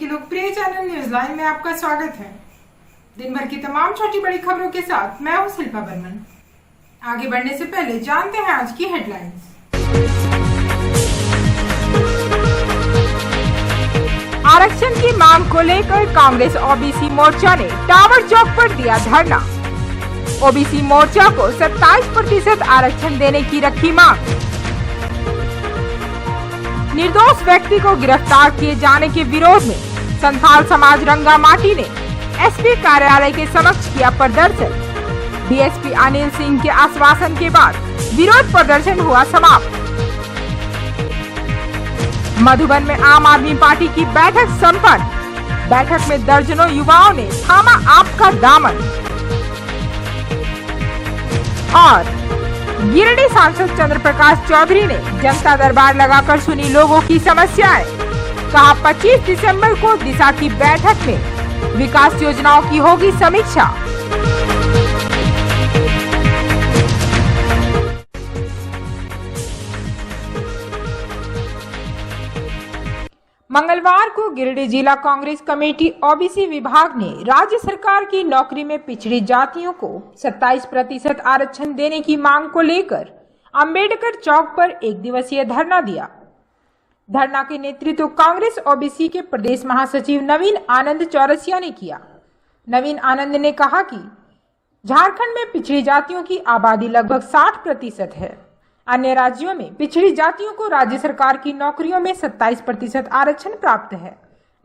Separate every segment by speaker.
Speaker 1: के लोकप्रिय channel news line में आपका स्वागत है। दिन भर की तमाम छोटी बड़ी खबरों के साथ मैं हूं शिल्पा बर्मन। आगे बढ़ने से पहले जानते हैं आज की हेडलाइंस। आरक्षण की मांग को लेकर कांग्रेस ओबीसी मोर्चा ने टावर चौक पर दिया धरना। ओबीसी मोर्चा को 27% आरक्षण देने की रखी मांग। निर्दोष व्यक्ति को गिरफ्तार किए जाने के विरोध में संथाल समाज रंगामाटी ने एसपी कार्यालय के समक्ष किया प्रदर्शन। डीएसपी अनिल सिंह के आश्वासन के बाद विरोध प्रदर्शन हुआ समाप्त। मधुबन में आम आदमी पार्टी की बैठक संपन्न। बैठक में दर्जनों युवाओं ने थामा आपका दामन। और गिरिडीह सांसद चंद्र प्रकाश चौधरी ने जनता दरबार लगाकर सुनी लोगों की समस्याएं। कहा 25 दिसंबर को दिशा की बैठक में विकास योजनाओं की होगी समीक्षा। मंगलवार को गिरिडीह जिला कांग्रेस कमेटी ओबीसी विभाग ने राज्य सरकार की नौकरी में पिछड़ी जातियों को 27% आरक्षण देने की मांग को लेकर अंबेडकर चौक पर एक दिवसीय धरना दिया। धरना के नेतृत्व कांग्रेस ओबीसी के प्रदेश महासचिव नवीन आनंद चौरसिया ने किया। नवीन आनंद ने कहा कि झारखंड में पिछड़ी जातियों की आबादी लगभग 60% है। अन्य राज्यों में पिछड़ी जातियों को राज्य सरकार की नौकरियों में 27% आरक्षण प्राप्त है,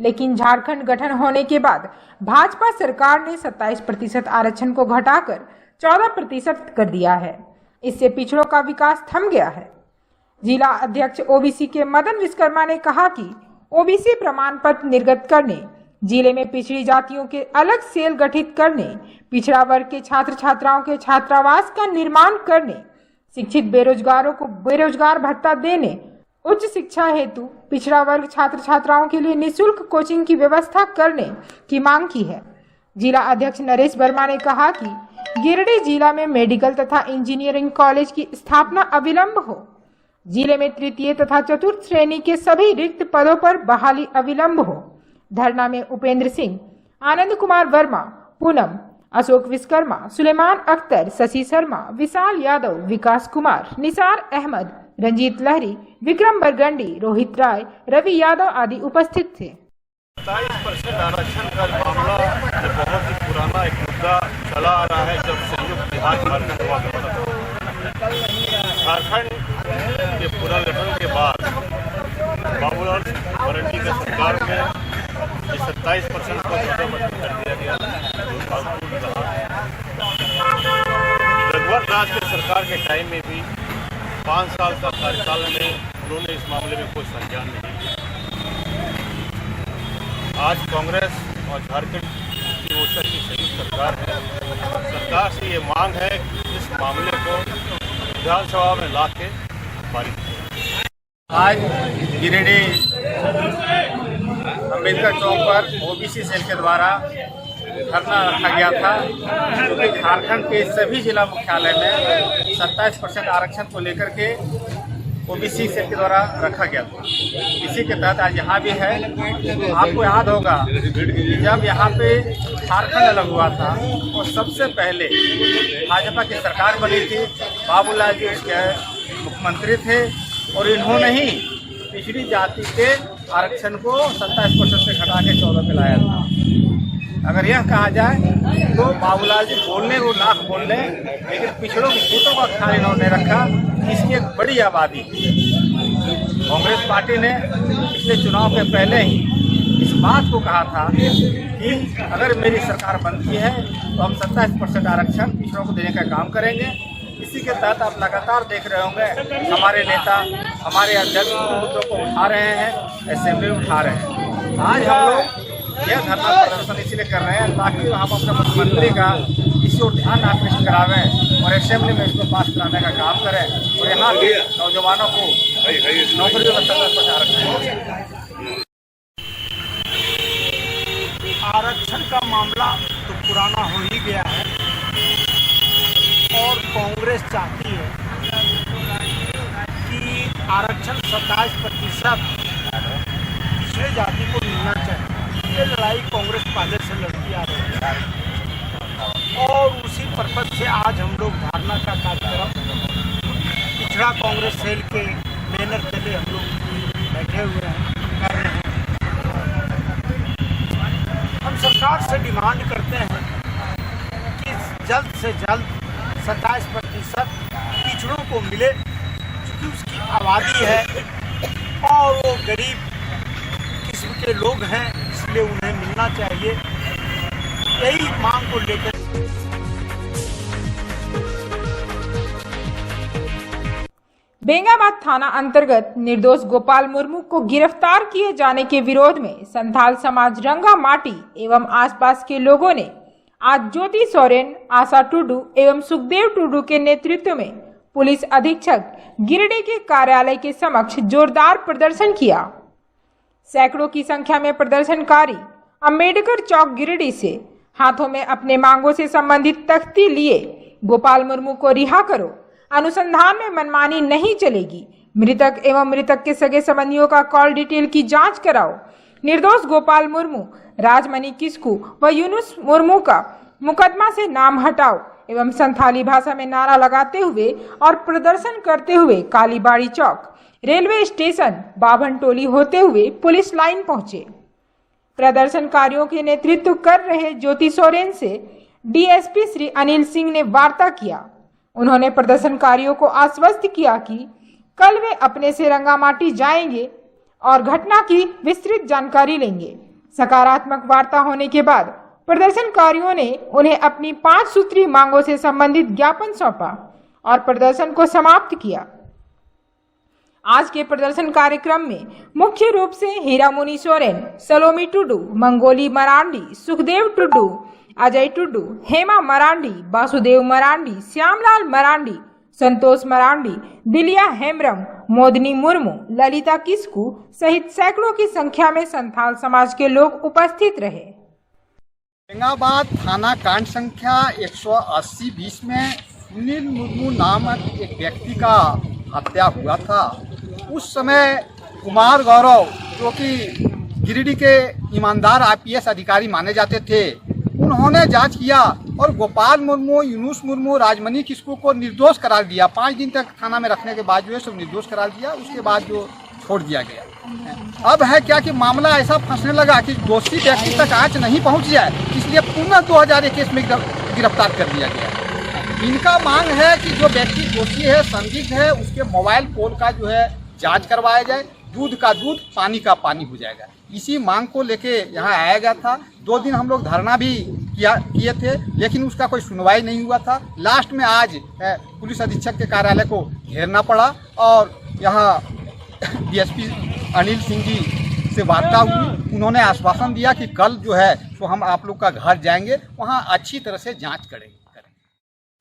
Speaker 1: लेकिन झारखंड गठन होने के बाद भाजपा सरकार ने 27% आरक्षण को घटाकर 14% कर दिया है। इससे पिछड़ों का विकास थम गया है। जिला अध्यक्ष ओबीसी के मदन विश्वकर्मा ने कहा कि ओबीसी प्रमाण पत्र निर्गत करने, जिले में पिछड़ी जातियों के अलग सेल गठित करने, पिछड़ा वर्ग के छात्र छात्राओं के छात्रावास का निर्माण करने, शिक्षित बेरोजगारों को बेरोजगार भत्ता देने, उच्च शिक्षा हेतु पिछड़ा वर्ग छात्र छात्राओं के लिए निःशुल्क कोचिंग की व्यवस्था करने की मांग की है। जिला अध्यक्ष नरेश वर्मा ने कहा कि गिरिडीह जिला में मेडिकल तथा इंजीनियरिंग कॉलेज की स्थापना अविलंब हो। जिले में तृतीय तथा चतुर्थ श्रेणी के सभी रिक्त पदों पर बहाली अविलंब हो। धरना में उपेंद्र सिंह, आनंद कुमार वर्मा, पूनम, अशोक विश्वकर्मा, सुलेमान अख्तर, शशि शर्मा, विशाल यादव, विकास कुमार, निसार अहमद, रंजीत लहरी, विक्रम बरगंडी, रोहित राय, रवि यादव आदि उपस्थित थे।
Speaker 2: 27% आरक्षण का मामला बहुत ही पुराना एक मुद्दा चला आ रहा है। जब संयुक्त बिहार झारखंड हुआ करता, झारखंड के पुनर्गठन के बाद बाबूलाल मरांडी के सरकार में 27% को 14% कर दिया गया। रघुवर दास के सरकार के टाइम में भी 5 साल का कार्यकाल में उन्होंने इस मामले में कोई संज्ञान नहीं लिया। आज कांग्रेस और झारखंड की मोर्चा की संयुक्त सरकार है। सरकार से ये मांग है कि इस मामले को विधानसभा में ला के पारित करें।
Speaker 3: आज गिरिडीह अंबेडकर चौक पर ओबीसी सेल के द्वारा धरना रखा गया था, क्योंकि झारखंड के सभी जिला मुख्यालय में 27% आरक्षण को लेकर के ओबीसी सेल के द्वारा रखा गया था। इसी के तहत आज यहाँ भी है। आपको याद होगा जब यहाँ पे झारखंड अलग हुआ था तो सबसे पहले भाजपा की सरकार बनी थी। बाबूलाल जी उसके मुख्यमंत्री थे और इन्होंने ही पिछड़ी जाति के आरक्षण को 27% से घटा के 14 पे लाया था। अगर यह कहा जाए तो बाबूलाल जी बोलने वो लाख बोल लें, लेकिन पिछड़ों के हितों का ख्याल इन्होंने रखा। इसकी एक बड़ी आबादी कांग्रेस पार्टी ने पिछले चुनाव के पहले ही इस बात को कहा था कि अगर मेरी सरकार बनती है तो हम 27% आरक्षण पिछड़ों को देने का काम करेंगे। इसी के तहत आप लगातार देख रहे होंगे हमारे नेता, हमारे अध्यक्ष मुद्दों को उठा रहे हैं, असेंबली में उठा रहे हैं। आज हम लोग यह धरना प्रदर्शन इसलिए कर रहे हैं ताकि हम अपने मुख्यमंत्री का इसी ओर ध्यान आकृष्ट करावें और असेंबली में इसको पास कराने का काम करें और यहाँ के नौजवानों को नौकरियों में 27% आरक्षण।
Speaker 4: आरक्षण का मामला तो पुराना हो ही गया है और कांग्रेस चाहती है कि आरक्षण 27% पिछड़े जाति को मिलना चाहिए। ये लड़ाई कांग्रेस पहले से लड़ती आ रही है और उसी पर्पज से आज हम लोग धरना का कार्यक्रम पिछड़ा कांग्रेस सेल के बैनर तले हम लोग बैठे हुए हैं, कर रहे हैं। हम सरकार से डिमांड करते हैं कि जल्द से जल्द 27% पिछड़ों को मिले, क्योंकि उसकी आबादी है और वो गरीब किस्म के लोग हैं, इसलिए उन्हें मिलना चाहिए। यही मांग को लेकर
Speaker 1: बेंगाबाद थाना अंतर्गत निर्दोष गोपाल मुर्मू को गिरफ्तार किए जाने के विरोध में संथाल समाज रंगा माटी एवं आसपास के लोगों ने आज ज्योति सोरेन, आशा टुडू एवं सुखदेव टुडू के नेतृत्व में पुलिस अधीक्षक गिरिडीह के कार्यालय के समक्ष जोरदार प्रदर्शन किया। सैकड़ों की संख्या में प्रदर्शनकारी अंबेडकर चौक गिरिडीह से हाथों में अपने मांगों से संबंधित तख्ती लिए गोपाल मुर्मू को रिहा करो, अनुसंधान में मनमानी नहीं चलेगी, मृतक एवं मृतक के सगे संबंधियों का कॉल डिटेल की जांच कराओ, निर्दोष गोपाल मुर्मू, राजमणि किस्कू व यूनुस मुर्मू का मुकदमा से नाम हटाओ एवं संथाली भाषा में नारा लगाते हुए और प्रदर्शन करते हुए कालीबाड़ी चौक, रेलवे स्टेशन, बाभन टोली होते हुए पुलिस लाइन पहुंचे। प्रदर्शनकारियों के नेतृत्व कर रहे ज्योति सोरेन से डीएसपी श्री अनिल सिंह ने वार्ता किया। उन्होंने प्रदर्शनकारियों को आश्वस्त किया कि कल वे अपने से रंगामाटी जाएंगे और घटना की विस्तृत जानकारी लेंगे। सकारात्मक वार्ता होने के बाद प्रदर्शनकारियों ने उन्हें अपनी 5 सूत्री मांगों से संबंधित ज्ञापन सौंपा और प्रदर्शन को समाप्त किया। आज के प्रदर्शन कार्यक्रम में मुख्य रूप से हीरामुनि सोरेन, सलोमी टुडू, मंगोली मरांडी, सुखदेव टुडू, अजय टुडू, हेमा मरांडी, वासुदेव मरांडी, श्यामलाल मरांडी, संतोष मरांडी, दिलिया हेम्ब्रम, मोदनी मुर्मू, ललिता किस्कू सहित सैकड़ों की संख्या में संथाल समाज के लोग उपस्थित रहे।
Speaker 3: बेंगाबाद थाना कांड संख्या 180-20 में सुनील मुर्मू नामक एक व्यक्ति का हत्या हुआ था। उस समय कुमार गौरव, जो कि गिरिडीह के ईमानदार आईपीएस अधिकारी माने जाते थे, उन्होंने जांच किया और गोपाल मुर्मू, यूनुस मुर्मू, राजमणि किस्कू को निर्दोष करार दिया। 5 दिन तक थाना में रखने के बाद जो है सब निर्दोष करार दिया। उसके बाद जो छोड़ दिया गया। अब है क्या कि मामला ऐसा फंसने लगा कि दोषी व्यक्ति तक आंच नहीं पहुंच जाए, इसलिए पुनः 2021 में गिरफ्तार कर दिया गया। इनका मांग है कि जो व्यक्ति दोषी है, संदिग्ध है, उसके मोबाइल फोन का जो है जांच करवाया जाए। दूध का दूध, पानी का पानी हो जाएगा। इसी मांग को लेके यहाँ आया गया था। 2 दिन हम लोग धरना भी किए थे, लेकिन उसका कोई सुनवाई नहीं हुआ था। लास्ट में आज पुलिस अधीक्षक के कार्यालय को घेरना पड़ा और यहाँ डीएसपी अनिल सिंह जी से वार्ता हुई। उन्होंने आश्वासन दिया कि कल जो है तो हम आप लोग का घर जाएंगे, वहाँ अच्छी तरह से जाँच करेंगे।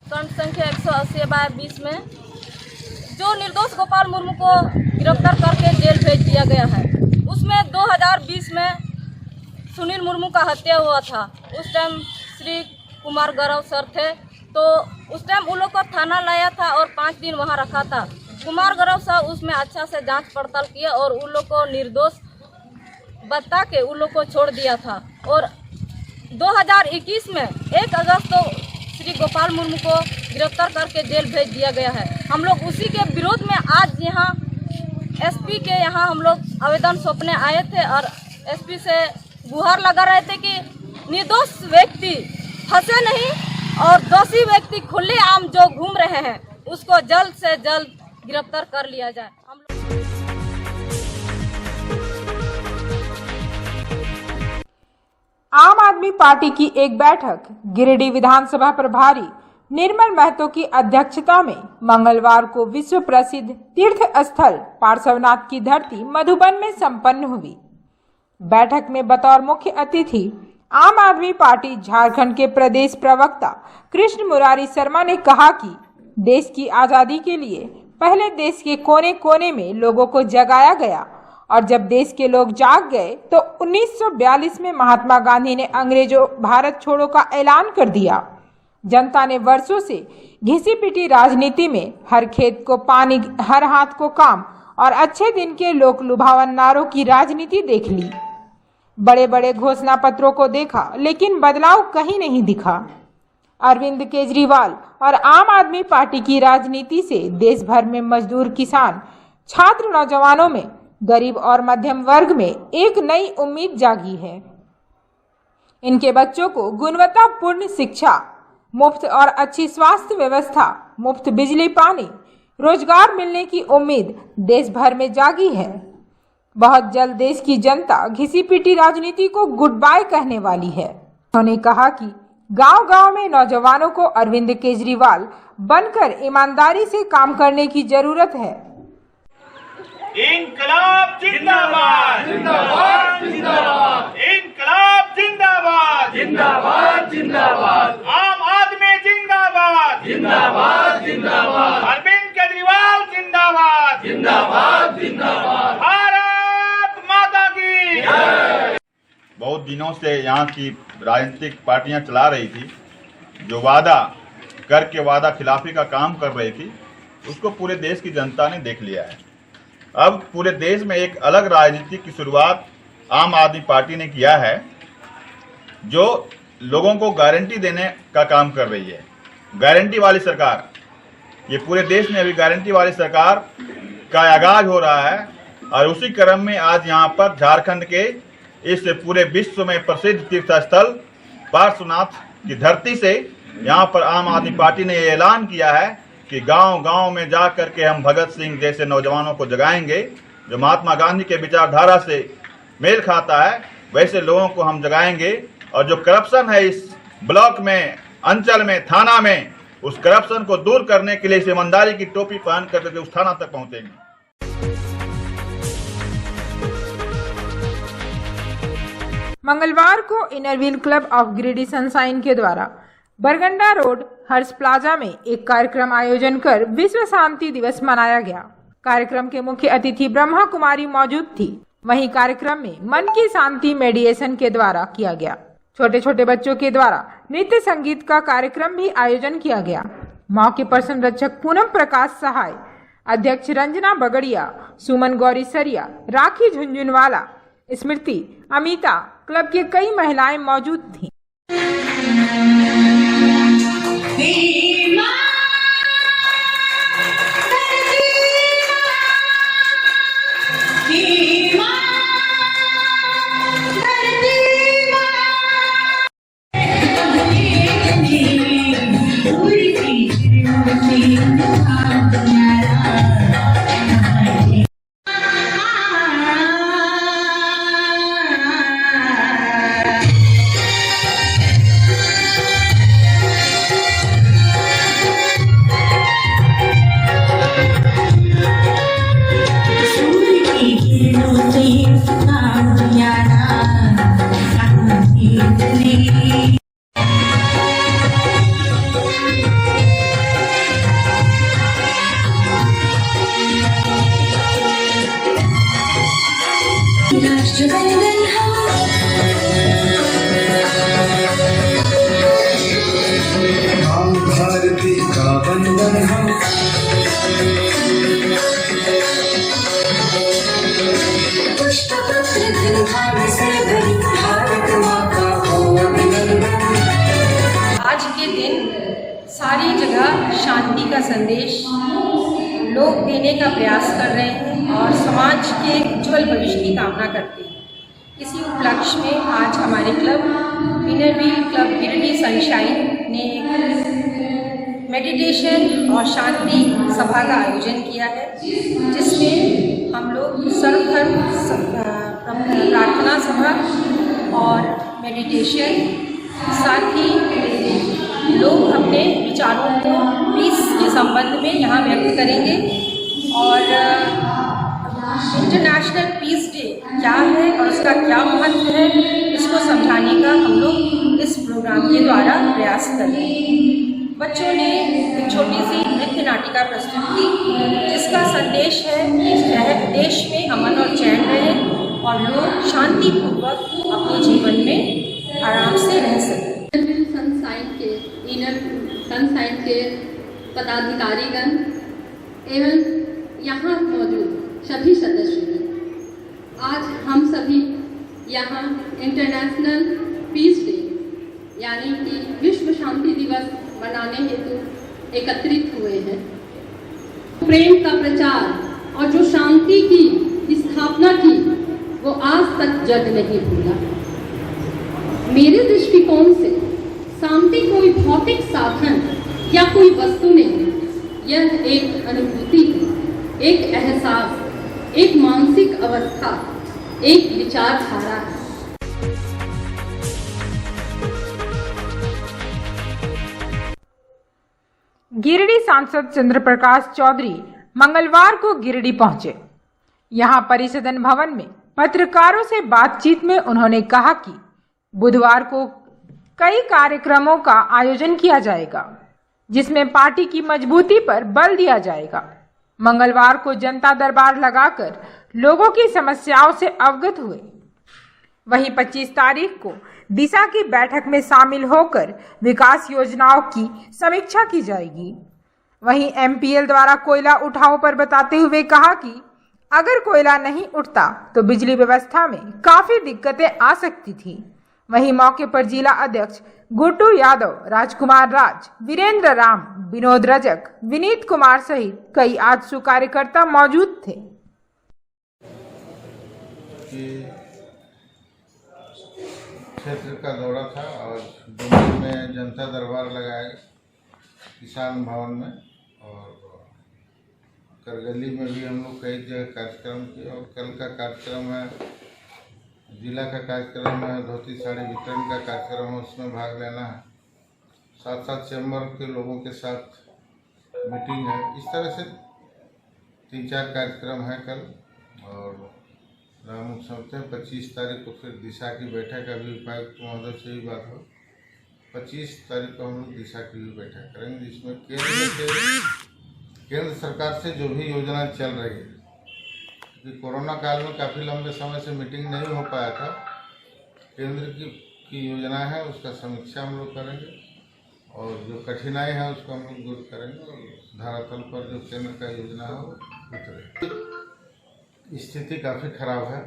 Speaker 5: कांड संख्या 180/20 में जो निर्दोष गोपाल मुर्मू को गिरफ्तार करके जेल भेज दिया गया है, उसमें 2020 में सुनील मुर्मू का हत्या हुआ था। उस टाइम श्री कुमार गौरव सर थे, तो उस टाइम उन लोग को थाना लाया था और 5 दिन वहां रखा था। कुमार गौरव सर उसमें अच्छा से जांच पड़ताल किए और उन लोग को निर्दोष बता के उन लोग को छोड़ दिया था। और 2021 में 1 अगस्त को श्री गोपाल मुर्मू को गिरफ्तार करके जेल भेज दिया गया है। हम लोग उसी के विरोध में आज यहाँ एसपी के यहाँ हम लोग आवेदन सौंपने आए थे और एसपी से गुहार लगा रहे थे कि निर्दोष व्यक्ति फंसे नहीं और दोषी व्यक्ति खुलेआम जो घूम रहे हैं उसको जल्द से जल्द गिरफ्तार कर लिया जाए।
Speaker 1: आम आदमी पार्टी की एक बैठक गिरिडीह विधानसभा प्रभारी निर्मल महतो की अध्यक्षता में मंगलवार को विश्व प्रसिद्ध तीर्थ स्थल पार्श्वनाथ की धरती मधुबन में संपन्न हुई। बैठक में बतौर मुख्य अतिथि आम आदमी पार्टी झारखंड के प्रदेश प्रवक्ता कृष्ण मुरारी शर्मा ने कहा कि देश की आजादी के लिए पहले देश के कोने कोने में लोगों को जगाया गया और जब देश के लोग जाग गए तो 1942 में महात्मा गांधी ने अंग्रेजों भारत छोड़ो का ऐलान कर दिया। जनता ने वर्षों से घिसी पिटी राजनीति में हर खेत को पानी, हर हाथ को काम और अच्छे दिन के लोक लुभावन नारों की राजनीति देख ली। बड़े बड़े घोषणा पत्रों को देखा, लेकिन बदलाव कहीं नहीं दिखा। अरविंद केजरीवाल और आम आदमी पार्टी की राजनीति से देश भर में मजदूर, किसान, छात्र, नौजवानों में, गरीब और मध्यम वर्ग में एक नई उम्मीद जागी है। इनके बच्चों को गुणवत्तापूर्ण शिक्षा, मुफ्त और अच्छी स्वास्थ्य व्यवस्था, मुफ्त बिजली पानी, रोजगार मिलने की उम्मीद देश भर में जागी है। बहुत जल्द देश की जनता घिसी पिटी राजनीति को गुड बाय कहने वाली है। उन्होंने कहा कि गांव-गांव में नौजवानों को अरविंद केजरीवाल बनकर ईमानदारी से काम करने की जरूरत है।
Speaker 2: इनकलाब जिंदाबाद, जिंदाबाद, जिंदाबाद, इनकलाब जिंदाबाद, जिंदाबाद, जिंदाबाद, आम आदमी जिंदाबाद, जिंदाबाद, जिंदाबाद, अरविंद केजरीवाल जिंदाबाद, जिंदाबाद, जिंदाबाद, भारत माता की जय।
Speaker 6: बहुत दिनों से यहाँ की राजनीतिक पार्टियां चला रही थी, जो वादा करके वादा खिलाफी का काम कर रही थी, उसको पूरे देश की जनता ने देख लिया है। अब पूरे देश में एक अलग राजनीति की शुरुआत आम आदमी पार्टी ने किया है, जो लोगों को गारंटी देने का काम कर रही है। गारंटी वाली सरकार, ये पूरे देश में अभी गारंटी वाली सरकार का आगाज हो रहा है। और उसी क्रम में आज यहाँ पर झारखंड के इस पूरे विश्व में प्रसिद्ध तीर्थ स्थल पार्श्वनाथ की धरती से यहाँ पर आम आदमी पार्टी ने ये ऐलान किया है कि गांव-गांव में जा करके हम भगत सिंह जैसे नौजवानों को जगाएंगे, जो महात्मा गांधी के विचारधारा से मेल खाता है, वैसे लोगों को हम जगाएंगे। और जो करप्शन है इस ब्लॉक में, अंचल में, थाना में, उस करप्शन को दूर करने के लिए इस ईमानदारी की टोपी पहन करके उस थाना तक पहुंचेंगे।
Speaker 1: मंगलवार को inner wheel club of Giridih sunshine के द्वारा बरगंडा रोड हर्ष प्लाजा में एक कार्यक्रम आयोजन कर विश्व शांति दिवस मनाया गया। कार्यक्रम के मुख्य अतिथि ब्रह्मा कुमारी मौजूद थी। वहीं कार्यक्रम में मन की शांति मेडिटेशन के द्वारा किया गया। छोटे छोटे बच्चों के द्वारा नृत्य संगीत का कार्यक्रम भी आयोजन किया गया। मौके पर संरक्षक पूनम प्रकाश सहाय, अध्यक्ष रंजना बगड़िया, सुमन गौरी सरिया, राखी झुंझुनवाला, स्मृति, अमिता, क्लब की कई महिलाएं मौजूद थीं।
Speaker 7: भारती का बंधन हम पुष्पपत्र धन भाव से भरी भारत माँ का हो अभिनंदन।
Speaker 8: आज के दिन सारी जगह शांति का संदेश लोग देने का प्रयास कर रहे हैं और समाज के उज्जवल भविष्य की कामना करते हैं। इसी उपलक्ष्य में आज हमारे club inner wheel club Giridih sunshine ने मेडिटेशन और शांति सभा का आयोजन किया है, जिसमें हम लोग सर्वधर्म प्रार्थना सभा और मेडिटेशन, साथ ही लोग अपने विचारों को पीस के संबंध में यहाँ व्यक्त करेंगे। और इंटरनेशनल पीस डे क्या है और उसका क्या महत्व है, इसको समझाने का हम लोग इस प्रोग्राम के द्वारा प्रयास कर रहे हैं। बच्चों ने एक छोटी सी नृत्य नाटिका प्रस्तुत की, जिसका संदेश है कि देश में अमन और चैन रहे और लोग शांतिपूर्वक अपने जीवन में आराम से रह सकें।
Speaker 9: सनशाइन के पदाधिकारीगण एवं यहाँ मौजूद सभी सदस्य, आज हम सभी यहाँ इंटरनेशनल पीस डे यानी कि विश्व शांति दिवस मनाने हेतु एकत्रित हुए हैं। प्रेम का प्रचार और जो शांति की स्थापना की वो आज तक जग नहीं भूला। मेरे दृष्टिकोण से शांति कोई भौतिक साधन या कोई वस्तु नहीं है, यह एक अनुभूति है, एक एहसास, एक मानसिक अवस्था, एक विचारधारा है।
Speaker 1: गिरिडीह सांसद चंद्र प्रकाश चौधरी मंगलवार को गिरिडीह पहुंचे। यहां परिसदन भवन में पत्रकारों से बातचीत में उन्होंने कहा कि बुधवार को कई कार्यक्रमों का आयोजन किया जाएगा, जिसमें पार्टी की मजबूती पर बल दिया जाएगा। मंगलवार को जनता दरबार लगाकर लोगों की समस्याओं से अवगत हुए। वहीं 25 तारीख को दिशा की बैठक में शामिल होकर विकास योजनाओं की समीक्षा की जाएगी। वहीं एमपीएल द्वारा कोयला उठाव पर बताते हुए कहा कि अगर कोयला नहीं उठता तो बिजली व्यवस्था में काफी दिक्कतें आ सकती थी। वहीं मौके पर जिला अध्यक्ष गुड्डू यादव, राजकुमार राज, वीरेंद्र राम, विनोद रजक, विनीत कुमार सहित कई आजसू कार्यकर्ता मौजूद थे।
Speaker 10: क्षेत्र का दौरा था और डुमरी में जनता दरबार लगाया किसान भवन में, और करगली में भी हम लोग कई जगह कार्यक्रम किए। और कल का कार्यक्रम है, जिला का कार्यक्रम है, धोती साड़ी वितरण का कार्यक्रम है, उसमें भाग लेना है। साथ साथ चैम्बर के लोगों के साथ मीटिंग है। इस तरह से 3-4 कार्यक्रम है कल। और हम समझते हैं 25 तारीख को फिर दिशा की बैठक, अभी उपायुक्त महोदय से भी बात हो, 25 तारीख को हम लोग दिशा की भी बैठक करेंगे, जिसमें केंद्र सरकार से जो भी योजना चल रही है, क्योंकि कोरोना काल में काफ़ी लंबे समय से मीटिंग नहीं हो पाया था, केंद्र की योजना है उसका समीक्षा हम लोग करेंगे और जो कठिनाई है उसको हम लोग दूर करेंगे और धरातल पर जो केंद्र का योजना है वो उतरे। स्थिति काफ़ी खराब है,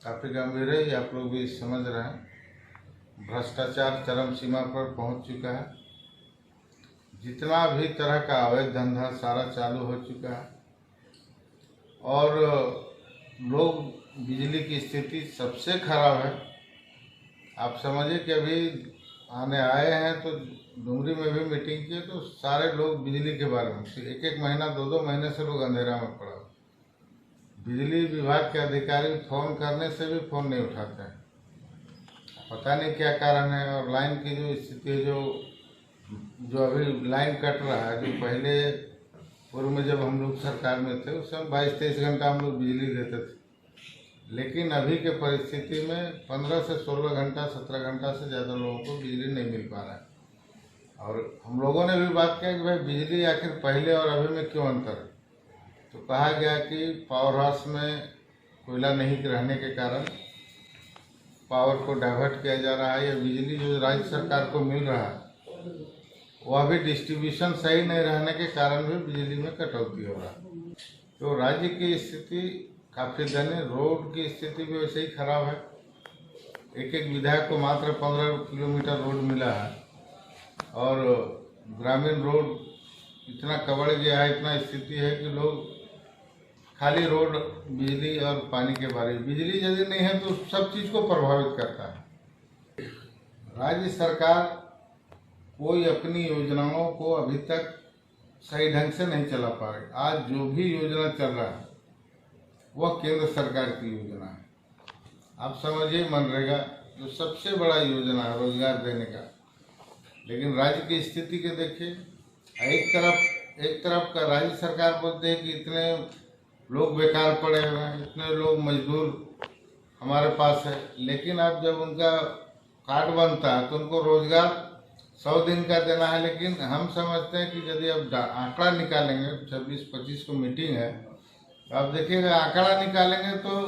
Speaker 10: काफ़ी गंभीर है, ये आप लोग भी समझ रहे हैं। भ्रष्टाचार चरम सीमा पर पहुंच चुका है। जितना भी तरह का अवैध धंधा सारा चालू हो चुका है और लोग, बिजली की स्थिति सबसे खराब है। आप समझिए कि अभी आने आए हैं तो डुमरी में भी मीटिंग की तो सारे लोग बिजली के बारे में 1-1 महीना 2-2 महीने से लोग अंधेरा में पड़ा। बिजली विभाग के अधिकारी फोन करने से भी फोन नहीं उठाते हैं, पता नहीं क्या कारण है। और लाइन की जो स्थिति है, जो अभी लाइन कट रहा है, जो पहले पूर्व में जब हम लोग सरकार में थे उस समय 22-23 घंटा हम लोग बिजली देते थे, लेकिन अभी के परिस्थिति में 15 से 16 घंटा 17 घंटा से ज़्यादा लोगों को बिजली नहीं मिल पा रहा है। और हम लोगों ने भी बात किया कि भाई बिजली आखिर पहले और अभी में क्यों अंतर है, तो कहा गया कि पावर हाउस में कोयला नहीं रहने के कारण पावर को डाइवर्ट किया जा रहा है, या बिजली जो राज्य सरकार को मिल रहा है वह भी डिस्ट्रीब्यूशन सही नहीं रहने के कारण भी बिजली में कटौती हो रहा है। तो राज्य की स्थिति काफ़ी दयनीय, रोड की स्थिति भी वैसे ही खराब है। एक विधायक को मात्र 15 किलोमीटर रोड मिला है और ग्रामीण रोड इतना कबड़ गया है, इतना स्थिति है कि लोग खाली रोड, बिजली और पानी के बारे में, बिजली यदि नहीं है तो सब चीज़ को प्रभावित करता है। राज्य सरकार कोई अपनी योजनाओं को अभी तक सही ढंग से नहीं चला पा रही। आज जो भी योजना चल रहा है वह केंद्र सरकार की योजना है। आप समझिए मनरेगा जो सबसे बड़ा योजना है रोजगार देने का, लेकिन राज्य की स्थिति के देखिए, एक तरफ का राज्य सरकार बोलते हैं कि इतने लोग बेकार पड़े हुए हैं, इतने लोग मजदूर हमारे पास है, लेकिन अब जब उनका कार्ड बनता है तो उनको रोजगार 100 दिन का देना है। लेकिन हम समझते हैं कि यदि अब आंकड़ा निकालेंगे, 26-25 को मीटिंग है, तो आप देखिएगा आंकड़ा निकालेंगे तो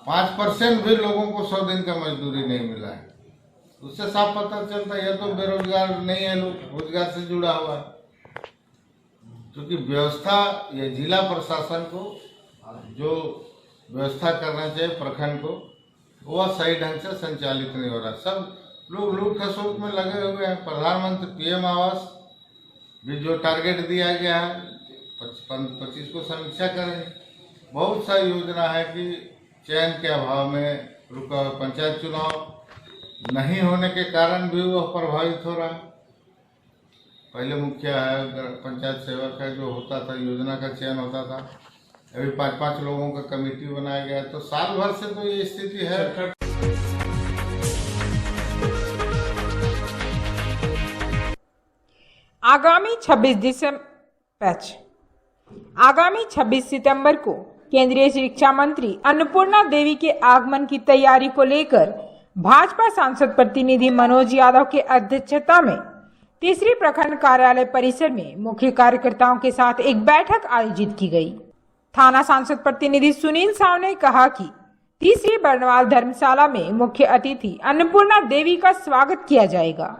Speaker 10: 5% भी लोगों को 100 दिन का मजदूरी नहीं मिला है। उससे साफ पता चलता है यह तो बेरोजगार नहीं है, लोग रोजगार से जुड़ा हुआ है। क्योंकि व्यवस्था या जिला प्रशासन को जो व्यवस्था करना चाहिए प्रखंड को, वह सही ढंग से संचालित नहीं हो रहा। सब लोग लूट खसोट में लगे हुए हैं। प्रधानमंत्री PM आवास भी जो टारगेट दिया गया है 25 को समीक्षा करेंगे। बहुत सारी योजना है कि चयन के अभाव में रुका, पंचायत चुनाव नहीं होने के कारण भी वह प्रभावित हो रहा है। पहले मुखिया है, पंचायत सेवक है, जो होता था योजना का चयन होता था, अभी 5-5 लोगों का कमेटी बनाया गया। तो साल भर से तो ये स्थिति है।
Speaker 1: आगामी 26 सितंबर को केंद्रीय शिक्षा मंत्री अन्नपूर्णा देवी के आगमन की तैयारी को लेकर भाजपा सांसद प्रतिनिधि मनोज यादव के अध्यक्षता में तीसरी प्रखंड कार्यालय परिसर में मुख्य कार्यकर्ताओं के साथ एक बैठक आयोजित की गई। थाना सांसद प्रतिनिधि सुनील साव ने कहा कि तीसरी बर्नवाल धर्मशाला में मुख्य अतिथि अन्नपूर्णा देवी का स्वागत किया जाएगा।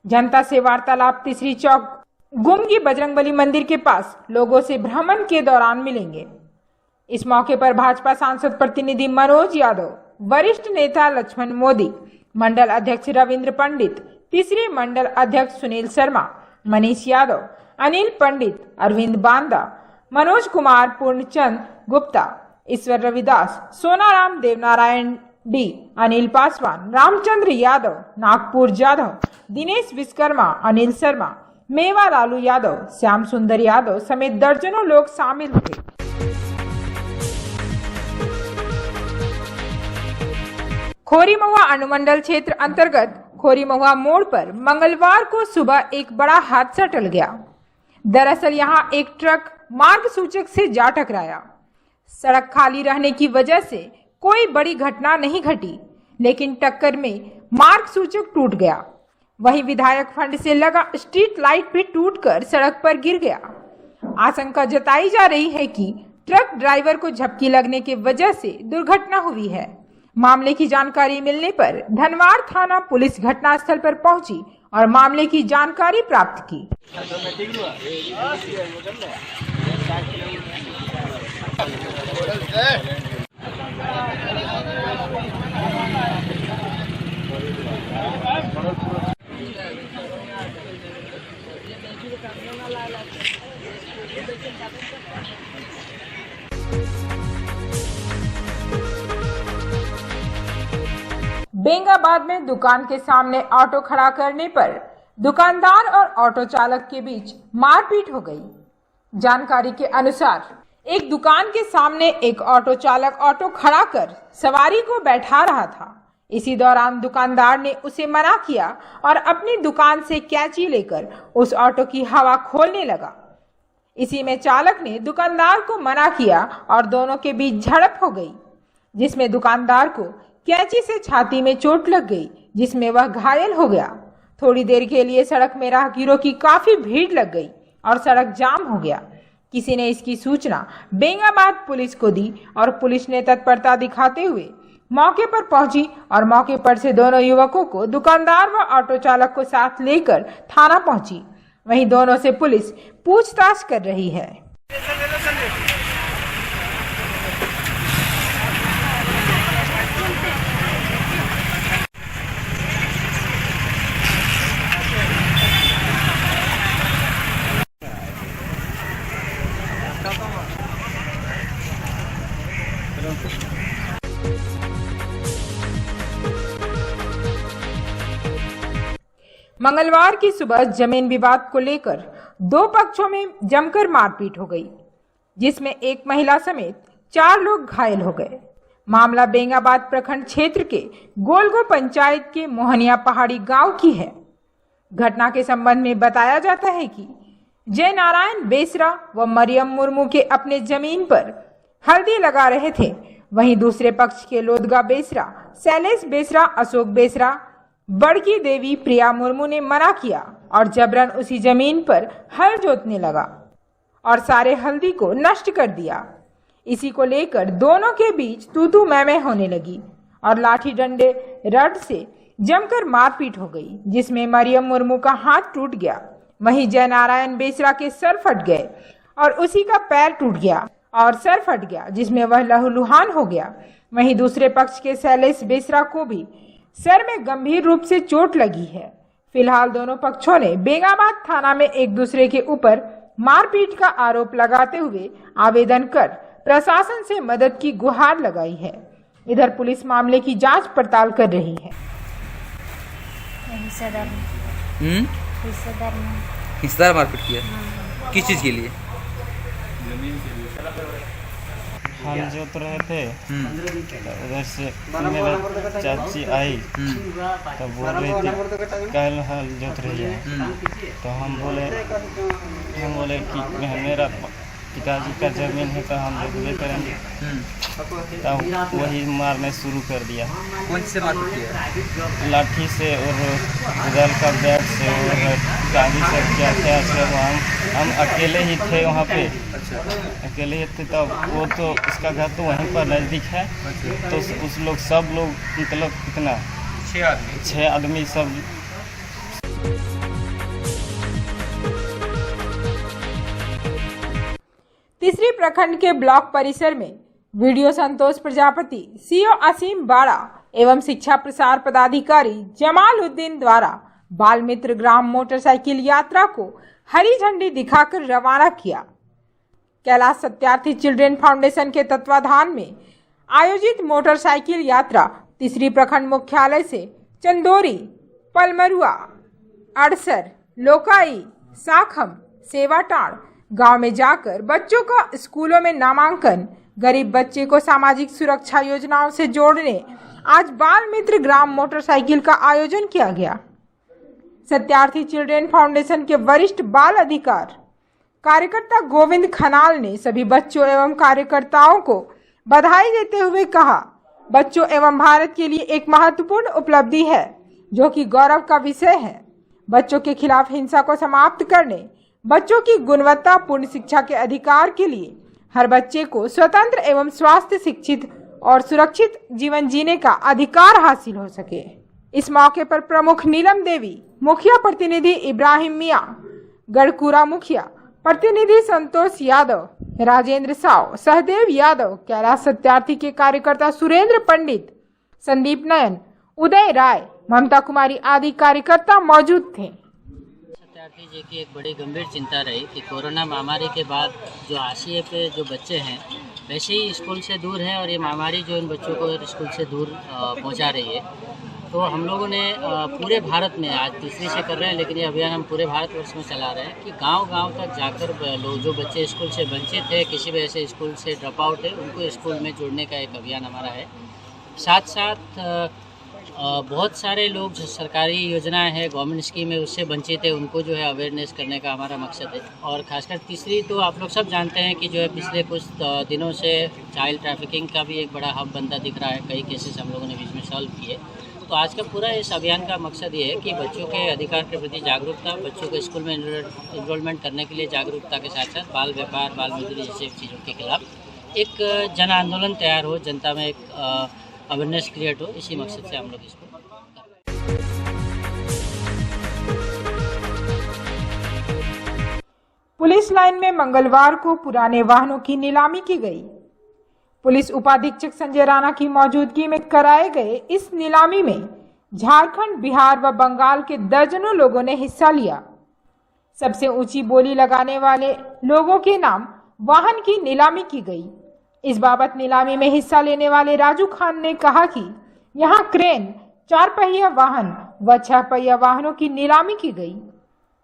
Speaker 1: जनता से वार्तालाप तीसरी चौक गुमगी बजरंगबली मंदिर के पास लोगों से भ्रमण के दौरान मिलेंगे। इस मौके पर भाजपा सांसद प्रतिनिधि मनोज यादव, वरिष्ठ नेता लक्ष्मण मोदी, मंडल अध्यक्ष रविंद्र पंडित, तीसरी मंडल अध्यक्ष सुनील शर्मा, मनीष यादव, अनिल पंडित, अरविंद बांदा, मनोज कुमार, पूर्णचंद गुप्ता, ईश्वर रविदास, सोनाराम देवनारायण डी, अनिल पासवान, रामचंद्र यादव, नागपुर जाधव, दिनेश विश्वकर्मा, अनिल शर्मा, मेवा लालू यादव, श्याम सुंदर यादव समेत दर्जनों लोग शामिल हुए। खोरी महुआ अनुमंडल क्षेत्र अंतर्गत खोरी महुआ मोड़ पर मंगलवार को सुबह एक बड़ा हादसा टल गया। दरअसल यहां एक ट्रक मार्ग सूचक से जा टकराया। सड़क खाली रहने की वजह से कोई बड़ी घटना नहीं घटी, लेकिन टक्कर में मार्ग सूचक टूट गया। वहीं विधायक फंड से लगा स्ट्रीट लाइट भी टूटकर सड़क पर गिर गया। आशंका जताई जा रही है कि ट्रक ड्राइवर को झपकी लगने की वजह से दुर्घटना हुई है। मामले की जानकारी मिलने पर धनवार थाना पुलिस घटनास्थल पर पहुंची और मामले की जानकारी प्राप्त की। बेंगाबाद में दुकान के सामने ऑटो खड़ा करने पर दुकानदार और ऑटो चालक के बीच मारपीट हो गई। जानकारी के अनुसार एक दुकान के सामने एक ऑटो चालक ऑटो खड़ा कर सवारी को बैठा रहा था। इसी दौरान दुकानदार ने उसे मना किया और अपनी दुकान से कैंची लेकर उस ऑटो की हवा खोलने लगा। इसी में चालक ने दुकानदार को मना किया और दोनों के बीच झड़प हो गई, जिसमें दुकानदार को कैंची से छाती में चोट लग गई, जिसमें वह घायल हो गया। थोड़ी देर के लिए सड़क में राहगीरों की काफी भीड़ लग गई और सड़क जाम हो गया। किसी ने इसकी सूचना बेंगाबाद पुलिस को दी और पुलिस ने तत्परता दिखाते हुए मौके पर पहुंची और मौके पर से दोनों युवकों को दुकानदार व ऑटो चालक को साथ लेकर थाना पहुंची। वहीं दोनों से पुलिस पूछताछ कर रही है। मंगलवार की सुबह जमीन विवाद को लेकर दो पक्षों में जमकर मारपीट हो गई, जिसमें एक महिला समेत 4 लोग घायल हो गए। मामला बेंगाबाद प्रखंड क्षेत्र के गोलगो पंचायत के मोहनिया पहाड़ी गांव की है। घटना के संबंध में बताया जाता है कि जय नारायण बेसरा व मरियम मुर्मू के अपने जमीन पर हल्दी लगा रहे थे। वहीं दूसरे पक्ष के लोदगा बेसरा, शैलेश बेसरा, अशोक बेसरा, बड़की देवी प्रिया मुर्मू ने मना किया और जबरन उसी जमीन पर हल जोतने लगा और सारे हल्दी को नष्ट कर दिया। इसी को लेकर दोनों के बीच तू मैं होने लगी और लाठी डंडे रड से जमकर मारपीट हो गई, जिसमें मरियम मुर्मू का हाथ टूट गया। वहीं जय नारायण बेसरा के सर फट गए और उसी का पैर टूट गया और सर फट गया, जिसमें वह लहूलुहान हो गया। वहीं दूसरे पक्ष के शैलेश बेसरा को भी सर में गंभीर रूप से चोट लगी है। फिलहाल दोनों पक्षों ने बेंगाबाद थाना में एक दूसरे के ऊपर मारपीट का आरोप लगाते हुए आवेदन कर प्रशासन से मदद की गुहार लगाई है। इधर पुलिस मामले की जांच पड़ताल कर रही है।
Speaker 11: हिस्सेदार मारपीट किया? किस चीज के लिए?
Speaker 12: हम जोत रहे थे, उधर से मेरा चाची आई तो बोल रही थी कल हल जोत रही है, तो हम बोले कि मेरा पिताजी का जमीन है तो हम जोतवे करेंगे। तब वही मारने शुरू कर दिया।
Speaker 11: कौन से मारपीट किया?
Speaker 12: लाठी से और उधर का बैग से और गाड़ी से क्या क्या सब। हम अकेले ही थे वहाँ पे। अकेले ही थे तब वो तो उसका घर तो वहीं पर नज़दीक है, तो उस लोग सब लोग मतलब कितना 6 आदमी सब।
Speaker 1: तीसरी प्रखंड के ब्लॉक परिसर में वीडियो संतोष प्रजापति, सीओ असीम बाड़ा एवं शिक्षा प्रसार पदाधिकारी जमालुद्दीन द्वारा बाल मित्र ग्राम मोटरसाइकिल यात्रा को हरी झंडी दिखाकर रवाना किया। कैलाश सत्यार्थी चिल्ड्रेन फाउंडेशन के तत्वाधान में आयोजित मोटरसाइकिल यात्रा तीसरी प्रखंड मुख्यालय से चंदोरी, पलमरुआ, अड़सर, लोकाई, साखम, सेवाटाड़ गांव में जाकर बच्चों का स्कूलों में नामांकन, गरीब बच्चे को सामाजिक सुरक्षा योजनाओं से जोड़ने आज बाल मित्र ग्राम मोटरसाइकिल का आयोजन किया गया। सत्यार्थी चिल्ड्रेन फाउंडेशन के वरिष्ठ बाल अधिकार कार्यकर्ता गोविंद खनाल ने सभी बच्चों एवं कार्यकर्ताओं को बधाई देते हुए कहा, बच्चों एवं भारत के लिए एक महत्वपूर्ण उपलब्धि है जो कि गौरव का विषय है। बच्चों के खिलाफ हिंसा को समाप्त करने, बच्चों की गुणवत्तापूर्ण शिक्षा के अधिकार के लिए हर बच्चे को स्वतंत्र एवं स्वास्थ्य, शिक्षित और सुरक्षित जीवन जीने का अधिकार हासिल हो सके। इस मौके पर प्रमुख नीलम देवी, मुखिया प्रतिनिधि इब्राहिम मियां, गढ़कुरा मुखिया प्रतिनिधि संतोष यादव, राजेंद्र साव, सहदेव यादव, कैलाश सत्यार्थी के कार्यकर्ता सुरेंद्र पंडित, संदीप नयन, उदय राय, ममता कुमारी आदि कार्यकर्ता मौजूद थे।
Speaker 13: सत्यार्थी जी की एक बड़ी गंभीर चिंता रही कि कोरोना महामारी के बाद जो हाशिए पे जो बच्चे हैं वैसे ही स्कूल से दूर है और ये महामारी जो इन बच्चों को स्कूल से दूर पहुंचा रही है। तो हम लोगों ने पूरे भारत में, आज तीसरी से कर रहे हैं लेकिन ये अभियान हम पूरे भारतवर्ष में चला रहे हैं कि गांव-गांव तक जाकर लोग जो बच्चे स्कूल से वंचित है, किसी वजह से स्कूल से ड्रॉप आउट है, उनको स्कूल में जोड़ने का एक अभियान हमारा है। साथ साथ बहुत सारे लोग जो सरकारी योजनाएं हैं, गवर्नमेंट स्कीम है, उससे वंचित है, उनको जो है अवेयरनेस करने का हमारा मकसद है। और खासकर तीसरी तो आप लोग सब जानते हैं कि जो है पिछले कुछ दिनों से चाइल्ड ट्रैफिकिंग का भी एक बड़ा हब बनता दिख रहा है। कई केसेस हम लोगों ने बीच में सॉल्व किए। तो आज का पूरा इस अभियान का मकसद ये है कि बच्चों के अधिकार के प्रति जागरूकता, बच्चों को स्कूल में इनरोलमेंट करने के लिए जागरूकता के साथ साथ बाल व्यापार, बाल मजदूरी जैसे चीज़ों के खिलाफ एक जन आंदोलन तैयार हो, जनता में एक अवेयरनेस क्रिएट हो, इसी मकसद से हम लोग इसको
Speaker 1: पुलिस लाइन में मंगलवार को पुराने वाहनों की नीलामी की गई। पुलिस उपाधीक्षक संजय राणा की मौजूदगी में कराए गए इस नीलामी में झारखंड, बिहार व बंगाल के दर्जनों लोगों ने हिस्सा लिया। सबसे ऊंची बोली लगाने वाले लोगों के नाम वाहन की नीलामी की गई। इस बाबत नीलामी में हिस्सा लेने वाले राजू खान ने कहा कि यहां क्रेन, 4 पहिया वाहन व 6 पहिया वाहनों की नीलामी की गई।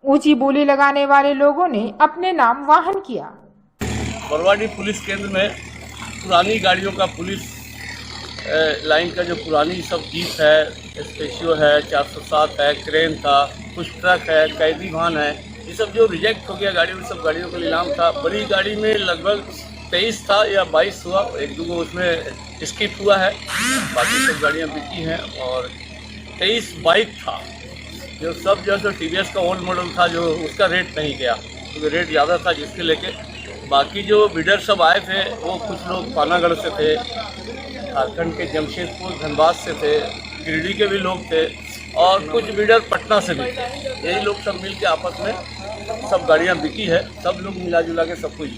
Speaker 1: ऊंची बोली लगाने वाले लोगों ने अपने नाम वाहन किया।
Speaker 2: बरवाडी पुलिस केंद्र में पुरानी गाड़ियों का, पुलिस लाइन का जो पुरानी सब जीप है, स्पेशियो है, 407 है, क्रेन था, कुछ ट्रक है, कैदी वाहन है, ये सब जो रिजेक्ट हो गया गाड़ी, उन सब गाड़ियों का नीलाम था। बड़ी गाड़ी में लगभग 23 था या 22 हुआ, 1-2 उसमें स्किप हुआ है, बाकी सब गाड़ियाँ बिकी हैं। और 23 बाइक था जो सब जो है TVS का ओल्ड मॉडल था, जो उसका रेट नहीं गया क्योंकि रेट ज़्यादा था, जिसके लेके बाकी जो बिडर सब आए थे वो कुछ लोग पानागढ़ से थे, झारखंड के जमशेदपुर, धनबाद से थे, गिरिडीह के भी लोग थे और कुछ बिडर पटना से भी थे। यही लोग सब मिल के आपस में सब गाड़ियाँ बिकी है, सब लोग मिला जुला के सब कुछ।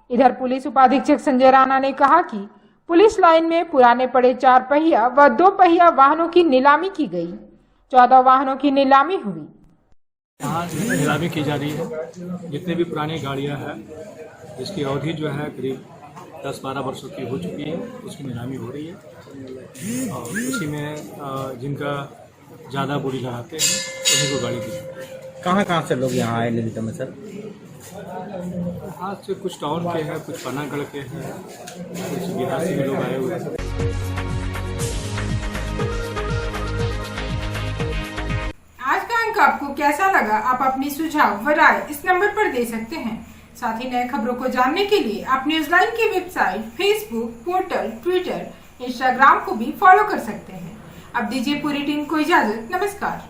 Speaker 1: इधर पुलिस उपाधीक्षक संजय राणा ने कहा कि पुलिस लाइन में पुराने पड़े 4 पहिया व 2 पहिया वाहनों की नीलामी की गई। 14 वाहनों की नीलामी हुई।
Speaker 14: यहाँ नीलामी की जा रही है। जितने भी पुरानी गाड़ियाँ हैं जिसकी अवधि जो है करीब 10-12 वर्षों की हो चुकी है, उसकी नीलामी हो रही है और उसी में जिनका ज़्यादा बोली लगाते हैं उन्हीं को गाड़ी दी।
Speaker 11: कहाँ से लोग यहाँ आए निगम में सर?
Speaker 14: यहाँ से कुछ टाउन के हैं, कुछ पनागढ़ के हैं, कुछ बिहार से भी लोग आए हुए हैं।
Speaker 1: आज का अंक आपको कैसा लगा? आप अपनी सुझाव व राय इस नंबर पर दे सकते हैं। साथ ही नए खबरों को जानने के लिए आप न्यूज़लाइन की website, Facebook, portal, Twitter, Instagram को भी फॉलो कर सकते हैं। अब दीजिए पूरी टीम को इजाजत। नमस्कार।